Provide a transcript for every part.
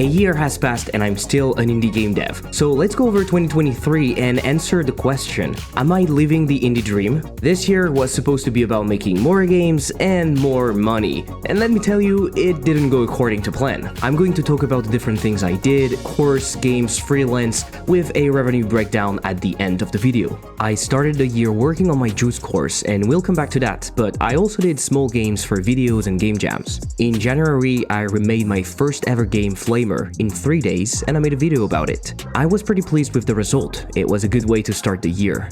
year has passed and I'm still an indie game dev. So let's go over 2023 and answer the question, am I living the indie dream? This year was supposed to be about making more games and more money. And let me tell you, it didn't go according to plan. I'm going to talk about the different things I did, course, games, freelance, with a revenue breakdown at the end of the video. I started the year working on my juice course and we'll come back to that, but I also did small games for videos and game jams. In January, I remade my first ever game Flamer in 3 days and I made a video about it. I was pretty pleased with the result. It was a good way to start the year.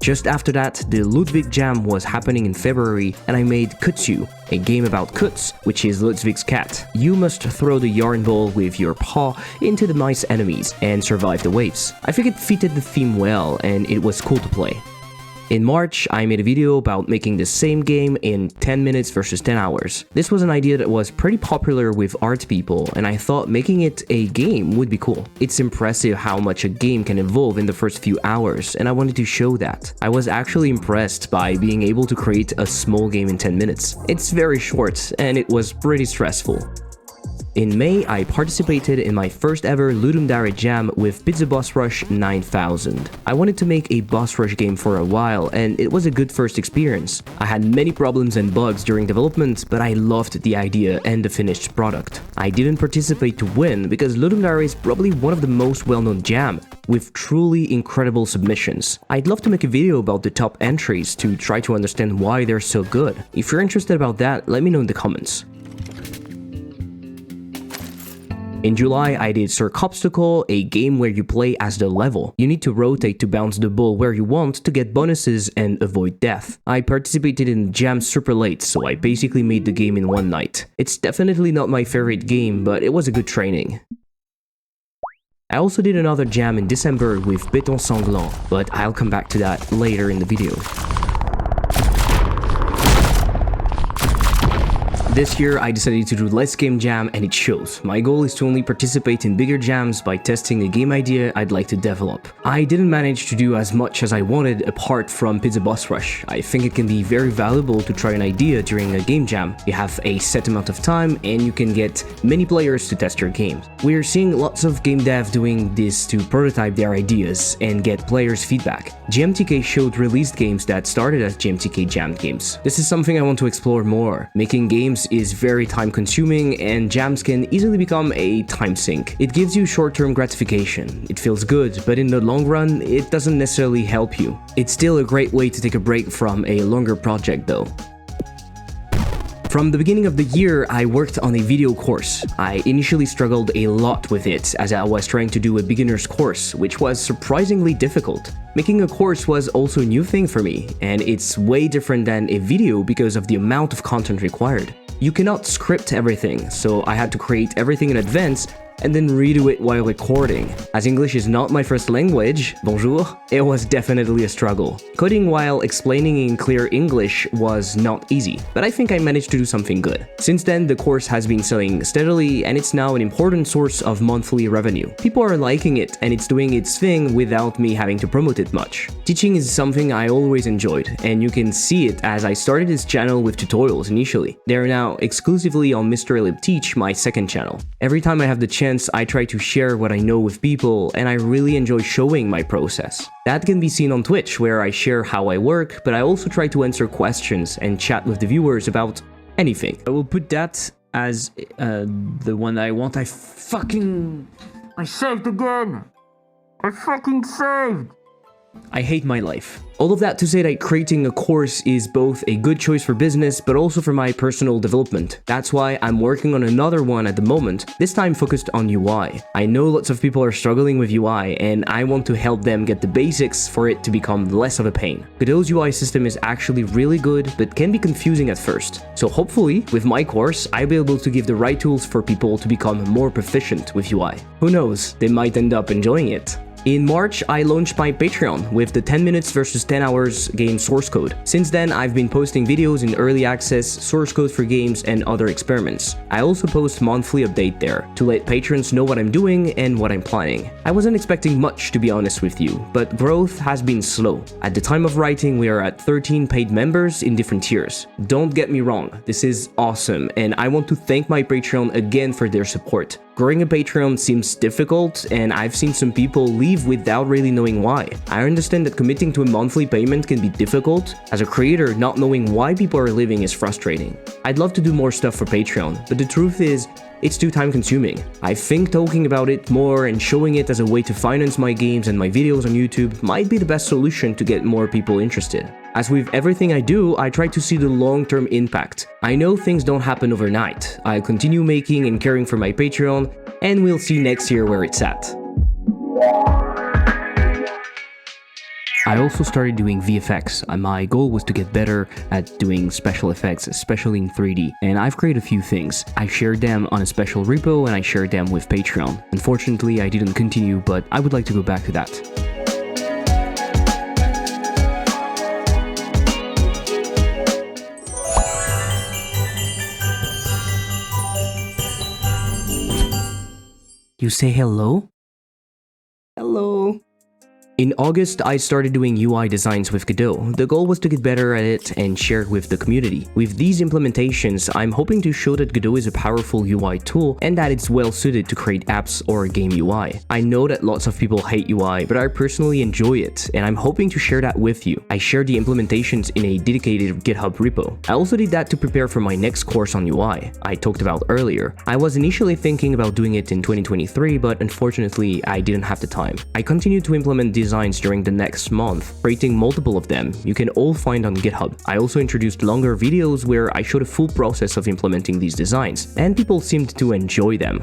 Just after that, the Ludwig Jam was happening in February and I made Kutsu, a game about Kuts, which is Ludwig's cat. You must throw the yarn ball with your paw into the mice enemies and survive the waves. I think it fitted the theme well and it was cool to play. In March, I made a video about making the same game in 10 minutes versus 10 hours. This was an idea that was pretty popular with art people, and I thought making it a game would be cool. It's impressive how much a game can evolve in the first few hours, and I wanted to show that. I was actually impressed by being able to create a small game in 10 minutes. It's very short, and it was pretty stressful. In May, I participated in my first ever Ludum Dare Jam with Pizza Boss Rush 9000. I wanted to make a boss rush game for a while, and it was a good first experience. I had many problems and bugs during development, but I loved the idea and the finished product. I didn't participate to win because Ludum Dare is probably one of the most well-known jam, with truly incredible submissions. I'd love to make a video about the top entries to try to understand why they're so good. If you're interested about that, let me know in the comments. In July, I did Cirque Obstacle, a game where you play as the level. You need to rotate to bounce the ball where you want to get bonuses and avoid death. I participated in the jam super late, so I basically made the game in one night. It's definitely not my favorite game, but it was a good training. I also did another jam in December with Beton Sanglant, but I'll come back to that later in the video. This year, I decided to do less game jam and it shows. My goal is to only participate in bigger jams by testing a game idea I'd like to develop. I didn't manage to do as much as I wanted apart from Pizza Boss Rush. I think it can be very valuable to try an idea during a game jam. You have a set amount of time and you can get many players to test your games. We're seeing lots of game dev doing this to prototype their ideas and get players' feedback. GMTK showed released games that started as GMTK jammed games. This is something I want to explore more. Making games is very time consuming and jams can easily become a time sink. It gives you short-term gratification. It feels good, but in the long run, it doesn't necessarily help you. It's still a great way to take a break from a longer project though. From the beginning of the year, I worked on a video course. I initially struggled a lot with it as I was trying to do a beginner's course, which was surprisingly difficult. Making a course was also a new thing for me, and it's way different than a video because of the amount of content required. You cannot script everything, so I had to create everything in advance and then redo it while recording. As English is not my first language, bonjour, it was definitely a struggle. Coding while explaining in clear English was not easy, but I think I managed to do something good. Since then, the course has been selling steadily and it's now an important source of monthly revenue. People are liking it and it's doing its thing without me having to promote it much. Teaching is something I always enjoyed, and you can see it as I started this channel with tutorials initially. They are now exclusively on Mr. Elib Teach, my second channel. Every time I have the chance, I try to share what I know with people, and I really enjoy showing my process. That can be seen on Twitch, where I share how I work, but I also try to answer questions and chat with the viewers about anything. I will put that as the one that I want. I saved again! I fucking saved! I hate my life. All of that to say that creating a course is both a good choice for business, but also for my personal development. That's why I'm working on another one at the moment, this time focused on UI. I know lots of people are struggling with UI, and I want to help them get the basics for it to become less of a pain. Godot's UI system is actually really good, but can be confusing at first. So hopefully, with my course, I'll be able to give the right tools for people to become more proficient with UI. Who knows, they might end up enjoying it. In March, I launched my Patreon with the 10 minutes versus 10 hours game source code. Since then, I've been posting videos in early access, source code for games, and other experiments. I also post monthly update there to let patrons know what I'm doing and what I'm planning. I wasn't expecting much, to be honest with you, but growth has been slow. At the time of writing, we are at 13 paid members in different tiers. Don't get me wrong, this is awesome, and I want to thank my Patreon again for their support. Growing a Patreon seems difficult, and I've seen some people leave without really knowing why. I understand that committing to a monthly payment can be difficult. As a creator, not knowing why people are leaving is frustrating. I'd love to do more stuff for Patreon, but the truth is, it's too time-consuming. I think talking about it more and showing it as a way to finance my games and my videos on YouTube might be the best solution to get more people interested. As with everything I do, I try to see the long-term impact. I know things don't happen overnight. I'll continue making and caring for my Patreon, and we'll see next year where it's at. I also started doing VFX. My goal was to get better at doing special effects, especially in 3D, and I've created a few things. I shared them on a special repo and I shared them with Patreon. Unfortunately, I didn't continue, but I would like to go back to that. You say hello? Hello. In August, I started doing UI designs with Godot. The goal was to get better at it and share it with the community. With these implementations, I'm hoping to show that Godot is a powerful UI tool and that it's well suited to create apps or game UI. I know that lots of people hate UI, but I personally enjoy it, and I'm hoping to share that with you. I shared the implementations in a dedicated GitHub repo. I also did that to prepare for my next course on UI I talked about earlier. I was initially thinking about doing it in 2023, but unfortunately, I didn't have the time. I continued to implement designs during the next month, creating multiple of them. You can all find on GitHub. I also introduced longer videos where I showed a full process of implementing these designs, and people seemed to enjoy them.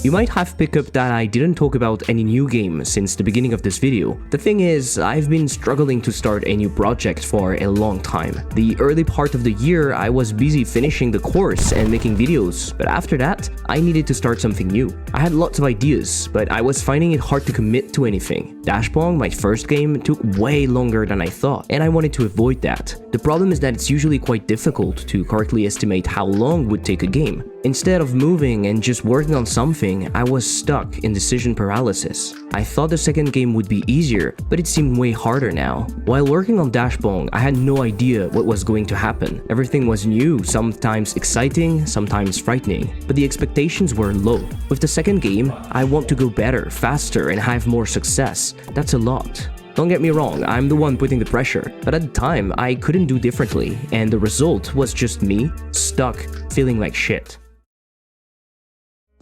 You might have picked up that I didn't talk about any new game since the beginning of this video. The thing is, I've been struggling to start a new project for a long time. The early part of the year, I was busy finishing the course and making videos, but after that, I needed to start something new. I had lots of ideas, but I was finding it hard to commit to anything. Dashbong, my first game, took way longer than I thought, and I wanted to avoid that. The problem is that it's usually quite difficult to correctly estimate how long would take a game. Instead of moving and just working on something, I was stuck in decision paralysis. I thought the second game would be easier, but it seemed way harder now. While working on Dashbong, I had no idea what was going to happen. Everything was new, sometimes exciting, sometimes frightening, but the expectations were low. With the second game, I want to go better, faster, and have more success. That's a lot. Don't get me wrong, I'm the one putting the pressure, but at the time, I couldn't do differently, and the result was just me, stuck, feeling like shit.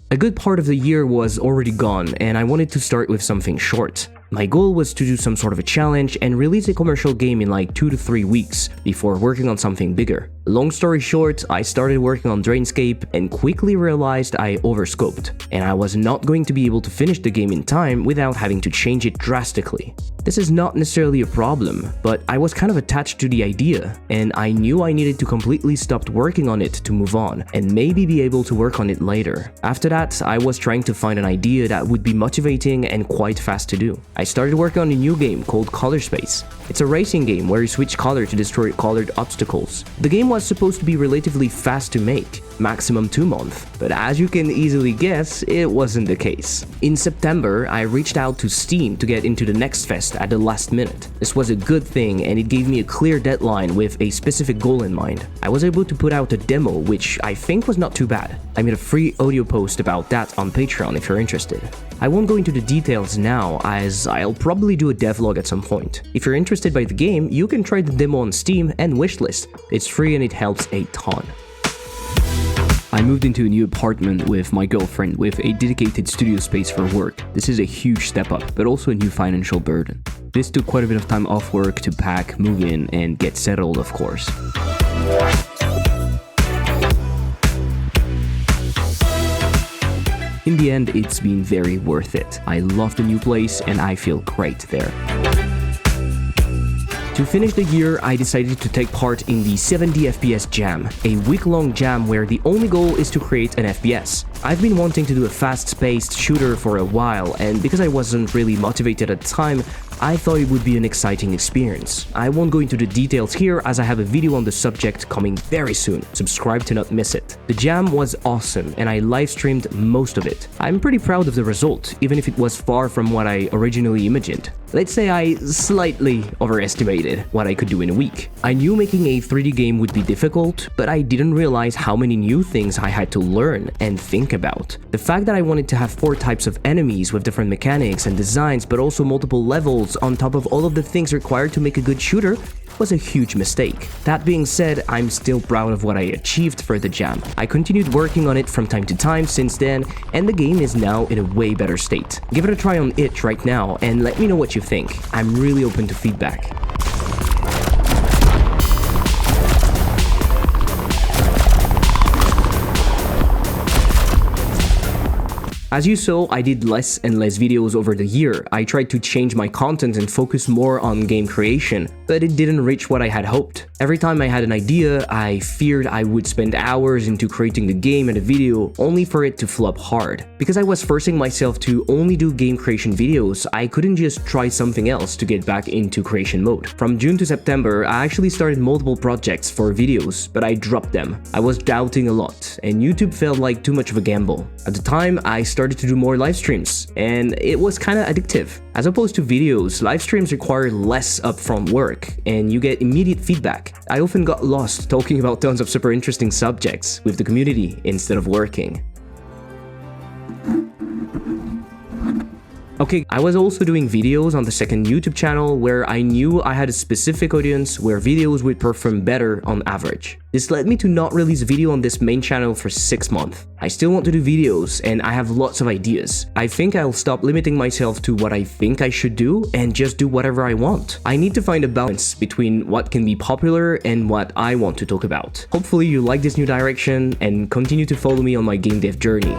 A good part of the year was already gone, and I wanted to start with something short. My goal was to do some sort of a challenge and release a commercial game in like 2 to 3 weeks before working on something bigger. Long story short, I started working on Drainscape and quickly realized I overscoped, and I was not going to be able to finish the game in time without having to change it drastically. This is not necessarily a problem, but I was kind of attached to the idea, and I knew I needed to completely stop working on it to move on, and maybe be able to work on it later. After that, I was trying to find an idea that would be motivating and quite fast to do. I started working on a new game called Color Space. It's a racing game where you switch color to destroy colored obstacles. The game was supposed to be relatively fast to make, maximum 2 months, but as you can easily guess, it wasn't the case. In September, I reached out to Steam to get into the next fest at the last minute. This was a good thing, and it gave me a clear deadline with a specific goal in mind. I was able to put out a demo, which I think was not too bad. I made a free audio post about that on Patreon if you're interested. I won't go into the details now, as I'll probably do a devlog at some point. If you're interested by the game, you can try the demo on Steam and wishlist. It's free and it helps a ton. I moved into a new apartment with my girlfriend with a dedicated studio space for work. This is a huge step up, but also a new financial burden. This took quite a bit of time off work to pack, move in, and get settled, of course. In the end, it's been very worth it. I love the new place and I feel great there. To finish the year, I decided to take part in the 70 FPS Jam, a week-long jam where the only goal is to create an FPS. I've been wanting to do a fast-paced shooter for a while, and because I wasn't really motivated at the time, I thought it would be an exciting experience. I won't go into the details here as I have a video on the subject coming very soon. Subscribe to not miss it. The jam was awesome and I live streamed most of it. I'm pretty proud of the result, even if it was far from what I originally imagined. Let's say I slightly overestimated what I could do in a week. I knew making a 3D game would be difficult, but I didn't realize how many new things I had to learn and think about. The fact that I wanted to have 4 types of enemies with different mechanics and designs, but also multiple levels on top of all of the things required to make a good shooter was a huge mistake. That being said, I'm still proud of what I achieved for the jam. I continued working on it from time to time since then, and the game is now in a way better state. Give it a try on it right now and let me know what you think. I'm really open to feedback. As you saw, I did less and less videos over the year. I tried to change my content and focus more on game creation, but it didn't reach what I had hoped. Every time I had an idea, I feared I would spend hours into creating the game and a video, only for it to flop hard. Because I was forcing myself to only do game creation videos, I couldn't just try something else to get back into creation mode. From June to September, I actually started multiple projects for videos, but I dropped them. I was doubting a lot, and YouTube felt like too much of a gamble. At the time, I started to do more live streams, and it was kinda addictive. As opposed to videos, live streams require less upfront work, and you get immediate feedback. I often got lost talking about tons of super interesting subjects with the community instead of working. Okay, I was also doing videos on the second YouTube channel where I knew I had a specific audience where videos would perform better on average. This led me to not release a video on this main channel for 6 months. I still want to do videos and I have lots of ideas. I think I'll stop limiting myself to what I think I should do and just do whatever I want. I need to find a balance between what can be popular and what I want to talk about. Hopefully you like this new direction and continue to follow me on my game dev journey.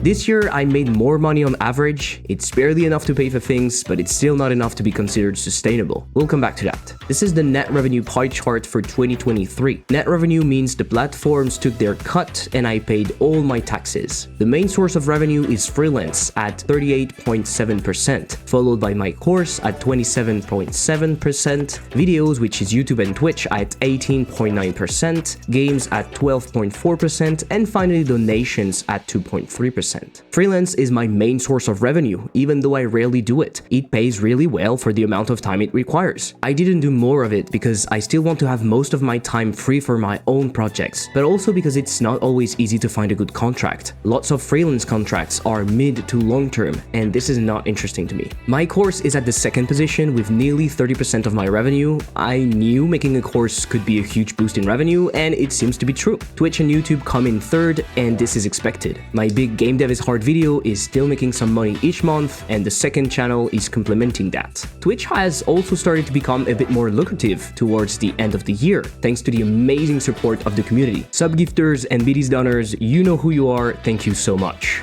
This year, I made more money on average. It's barely enough to pay for things, but it's still not enough to be considered sustainable. We'll come back to that. This is the net revenue pie chart for 2023. Net revenue means the platforms took their cut and I paid all my taxes. The main source of revenue is freelance at 38.7%, followed by my course at 27.7%, videos, which is YouTube and Twitch, at 18.9%, games at 12.4%, and finally donations at 2.3%. Freelance is my main source of revenue, even though I rarely do it. It pays really well for the amount of time it requires. I didn't do more of it because I still want to have most of my time free for my own projects, but also because it's not always easy to find a good contract. Lots of freelance contracts are mid to long term, and this is not interesting to me. My course is at the second position with nearly 30% of my revenue. I knew making a course could be a huge boost in revenue, and it seems to be true. Twitch and YouTube come in third, and this is expected. My big game dev is hard video is still making some money each month, and the second channel is complementing that. Twitch has also started to become a bit more lucrative towards the end of the year, thanks to the amazing support of the community. Sub-gifters and BDs donors, you know who you are, thank you so much.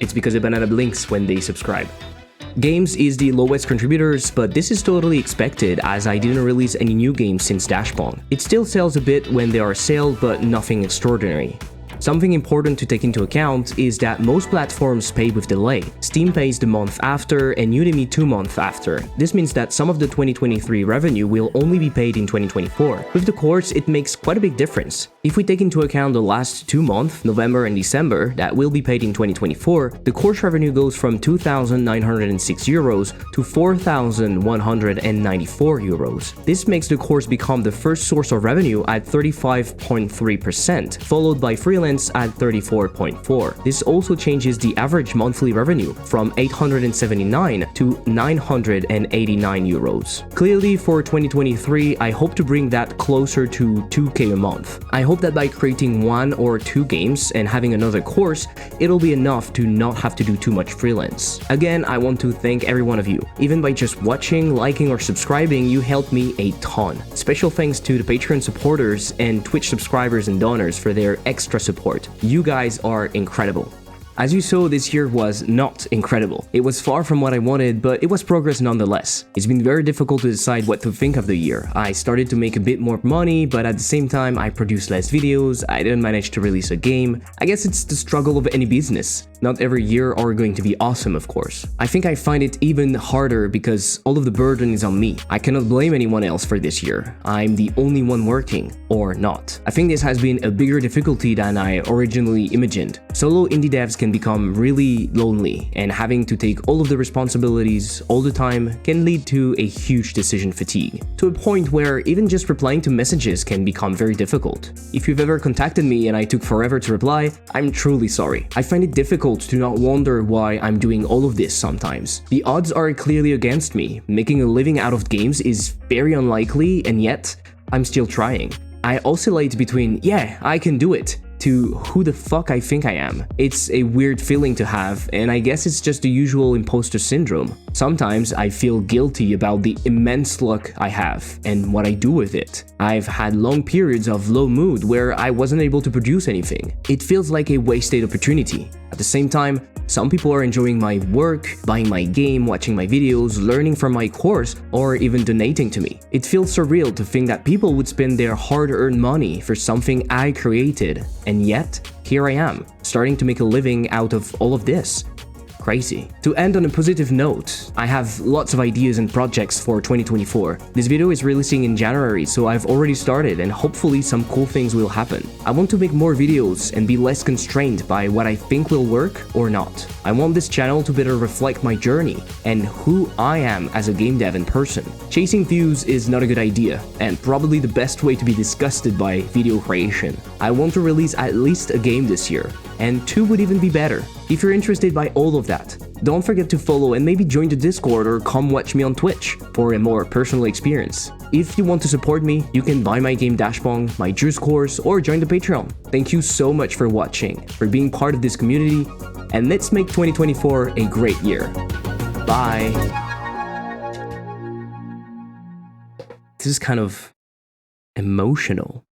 It's because a banana blinks when they subscribe. Games is the lowest contributors, but this is totally expected as I didn't release any new games since Dashpong. It still sells a bit when they are sold, but nothing extraordinary. Something important to take into account is that most platforms pay with delay. Steam pays the month after and Udemy 2 months after. This means that some of the 2023 revenue will only be paid in 2024. With the course, it makes quite a big difference. If we take into account the last 2 months, November and December, that will be paid in 2024, the course revenue goes from 2,906 euros to 4,194 euros. This makes the course become the first source of revenue at 35.3%, followed by freelance at 34.4%. This also changes the average monthly revenue from 879 to 989 euros. Clearly, for 2023, I hope to bring that closer to 2k a month. I hope that by creating 1 or 2 games and having another course, it'll be enough to not have to do too much freelance. Again, I want to thank every one of you. Even by just watching, liking, or subscribing, you helped me a ton. Special thanks to the Patreon supporters and Twitch subscribers and donors for their extra support. You guys are incredible. As you saw, this year was not incredible. It was far from what I wanted, but it was progress nonetheless. It's been very difficult to decide what to think of the year. I started to make a bit more money, but at the same time, I produced less videos, I didn't manage to release a game. I guess it's the struggle of any business. Not every year are going to be awesome, of course. I think I find it even harder because all of the burden is on me. I cannot blame anyone else for this year. I'm the only one working, or not. I think this has been a bigger difficulty than I originally imagined. Solo indie devs can become really lonely, and having to take all of the responsibilities all the time can lead to a huge decision fatigue, to a point where even just replying to messages can become very difficult. If you've ever contacted me and I took forever to reply, I'm truly sorry. I find it difficult to not wonder why I'm doing all of this sometimes. The odds are clearly against me. Making a living out of games is very unlikely, and yet I'm still trying. I oscillate between, yeah, I can do it, to who the fuck I think I am. It's a weird feeling to have, and I guess it's just the usual imposter syndrome. Sometimes I feel guilty about the immense luck I have and what I do with it. I've had long periods of low mood where I wasn't able to produce anything. It feels like a wasted opportunity. At the same time, some people are enjoying my work, buying my game, watching my videos, learning from my course, or even donating to me. It feels surreal to think that people would spend their hard-earned money for something I created, and yet, here I am, starting to make a living out of all of this. Crazy. To end on a positive note, I have lots of ideas and projects for 2024. This video is releasing in January, so I've already started and hopefully some cool things will happen. I want to make more videos and be less constrained by what I think will work or not. I want this channel to better reflect my journey and who I am as a game dev in person. Chasing views is not a good idea, and probably the best way to be disgusted by video creation. I want to release at least a game this year, and 2 would even be better. If you're interested by all of that, don't forget to follow and maybe join the Discord or come watch me on Twitch for a more personal experience. If you want to support me, you can buy my game Dashpong, my juice course, or join the Patreon. Thank you so much for watching, for being part of this community, and let's make 2024 a great year. Bye! This is kind of emotional.